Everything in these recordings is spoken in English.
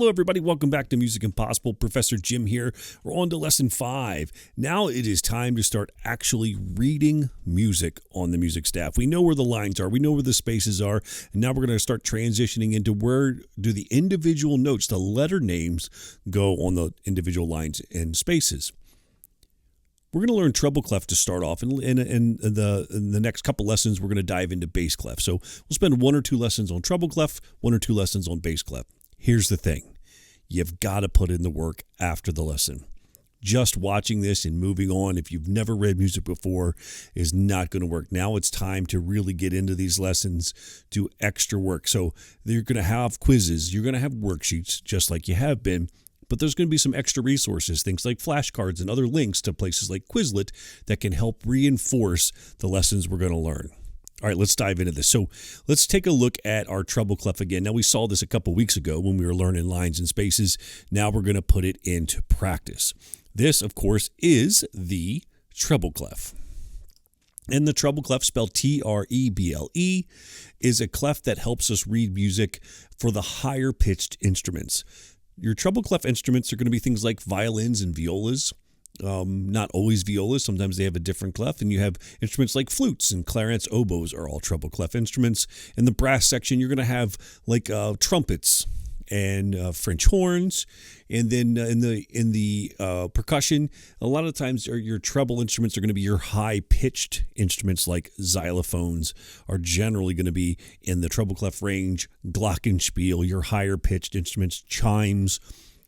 Hello, everybody. Welcome back to Music Impossible. Professor Jim here. We're on to lesson 5. Now it is time to start actually reading music on the music staff. We know where the lines are. We know where the spaces are. And now we're going to start transitioning into where do the individual notes, the letter names, go on the individual lines and spaces. We're going to learn treble clef to start off. In the next couple lessons, we're going to dive into bass clef. So we'll spend 1 or 2 lessons on treble clef, 1 or 2 lessons on bass clef. Here's the thing. You've got to put in the work after the lesson. Just watching this and moving on, if you've never read music before, is not going to work. Now it's time to really get into these lessons, do extra work. So you're going to have quizzes. You're going to have worksheets, just like you have been. But there's going to be some extra resources, things like flashcards and other links to places like Quizlet that can help reinforce the lessons we're going to learn. All right, let's dive into this. So let's take a look at our treble clef again. Now, we saw this a couple weeks ago when we were learning lines and spaces. Now we're going to put it into practice. This, of course, is the treble clef. And the treble clef, spelled T-R-E-B-L-E, is a clef that helps us read music for the higher pitched instruments. Your treble clef instruments are going to be things like violins and violas. Not always violas. Sometimes they have a different clef. And you have instruments like flutes and clarinets, oboes are all treble clef instruments. In the brass section, you're going to have like trumpets and French horns. And then in the percussion, a lot of times your treble instruments are going to be your high-pitched instruments like xylophones are generally going to be in the treble clef range. Glockenspiel, your higher-pitched instruments, chimes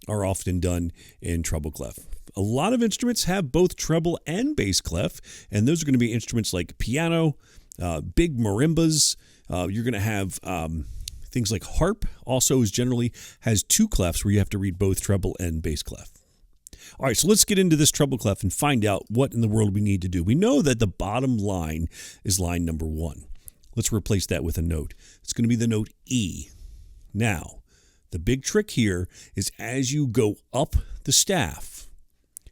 are often done in treble clef. A lot of instruments have both treble and bass clef, and those are going to be instruments like piano, big marimbas. You're going to have things like harp also generally has 2 clefs where you have to read both treble and bass clef. All right, so let's get into this treble clef and find out what in the world we need to do. We know that the bottom line is line number 1. Let's replace that with a note. It's going to be the note E. Now, the big trick here is as you go up the staff,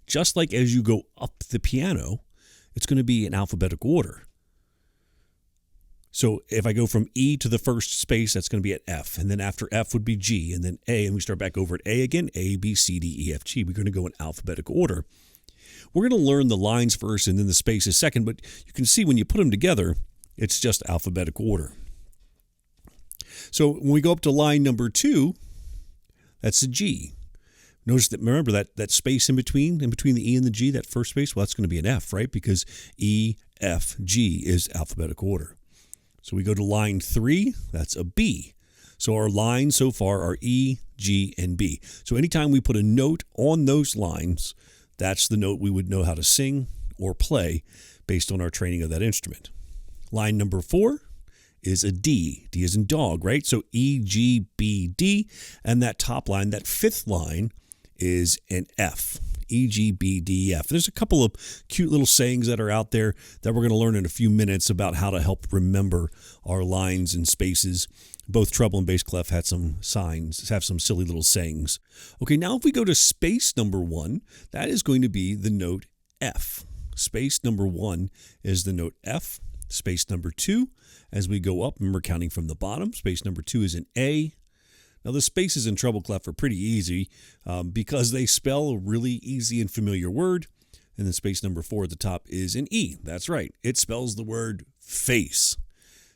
just like as you go up the piano, it's going to be in alphabetical order. So if I go from E to the first space, that's going to be at F. And then after F would be G, and then A, and we start back over at A again, A, B, C, D, E, F, G. We're going to go in alphabetical order. We're going to learn the lines first and then the spaces second, but you can see when you put them together, it's just alphabetical order. So when we go up to line number 2, that's a G. Notice that, remember that space in between the E and the G, that first space, well, that's going to be an F, right? Because E, F, G is alphabetical order. So we go to line 3, that's a B. So our lines so far are E, G, and B. So anytime we put a note on those lines, that's the note we would know how to sing or play based on our training of that instrument. Line number 4 is a D. D is in dog, right? So E, G, B, D. And that top line, that 5th line, is an F. E, G, B, D, F. There's a couple of cute little sayings that are out there that we're going to learn in a few minutes about how to help remember our lines and spaces. Both treble and bass clef have some silly little sayings. Okay, now if we go to space number 1, that is going to be the note F. Space number 1 is the note F. Space number 2, as we go up, and we're counting from the bottom, space number 2 is an A. Now, the spaces in treble clef are pretty easy because they spell a really easy and familiar word. And then space number 4 at the top is an E. That's right. It spells the word face.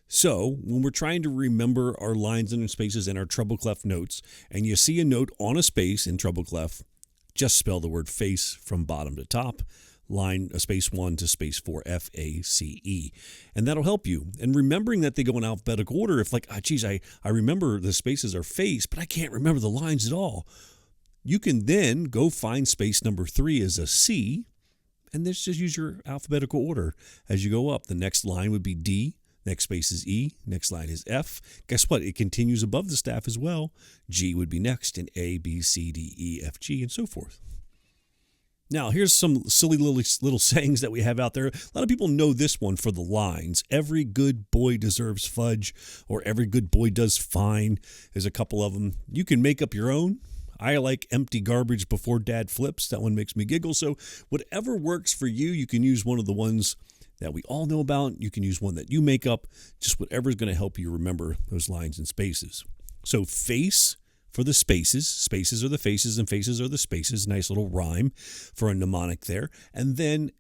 So when we're trying to remember our lines and spaces and our treble clef notes, and you see a note on a space in treble clef, just spell the word face from bottom to top. Line space 1 to space 4, F-A-C-E. And that'll help you. And remembering that they go in alphabetical order, if like, I remember the spaces are face, but I can't remember the lines at all. You can then go find space number 3 as a C, and just use your alphabetical order as you go up. The next line would be D, next space is E, next line is F. Guess what? It continues above the staff as well. G would be next, and A, B, C, D, E, F, G, and so forth. Now, here's some silly little sayings that we have out there. A lot of people know this one for the lines. Every good boy deserves fudge, or every good boy does fine. There's a couple of them. You can make up your own. I like empty garbage before dad flips. That one makes me giggle. So whatever works for you, you can use one of the ones that we all know about. You can use one that you make up. Just whatever is going to help you remember those lines and spaces. So face, for the spaces. Spaces are the faces and faces are the spaces. Nice little rhyme for a mnemonic there. And then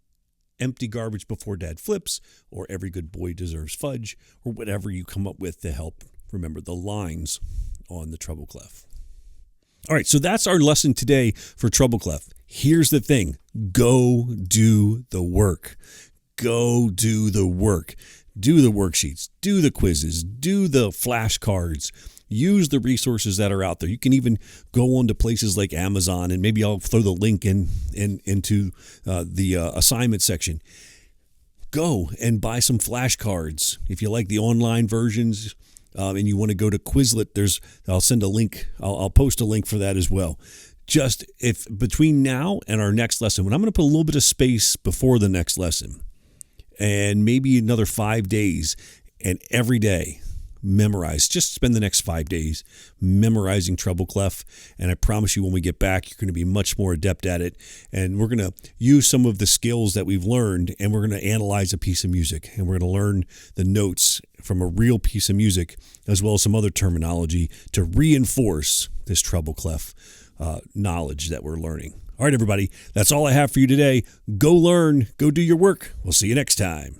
empty garbage before dad flips, or every good boy deserves fudge, or whatever you come up with to help remember the lines on the treble clef. All right, so that's our lesson today for treble clef. Here's the thing. Go do the work. Go do the work. Do the worksheets. Do the quizzes. Do the flashcards. Use the resources that are out there. You can even go on to places like Amazon, and maybe I'll throw the link into the assignment section. Go and buy some flashcards. If you like the online versions and you want to go to Quizlet, I'll send a link. I'll post a link for that as well. Just if between now and our next lesson, when I'm going to put a little bit of space before the next lesson, and maybe another 5 days, and every day, memorize. Just spend the next 5 days memorizing treble clef, and I promise you when we get back, you're going to be much more adept at it, and we're going to use some of the skills that we've learned, and we're going to analyze a piece of music, and we're going to learn the notes from a real piece of music, as well as some other terminology to reinforce this treble clef knowledge that we're learning. All right, everybody, that's all I have for you today. Go learn, go do your work. We'll see you next time.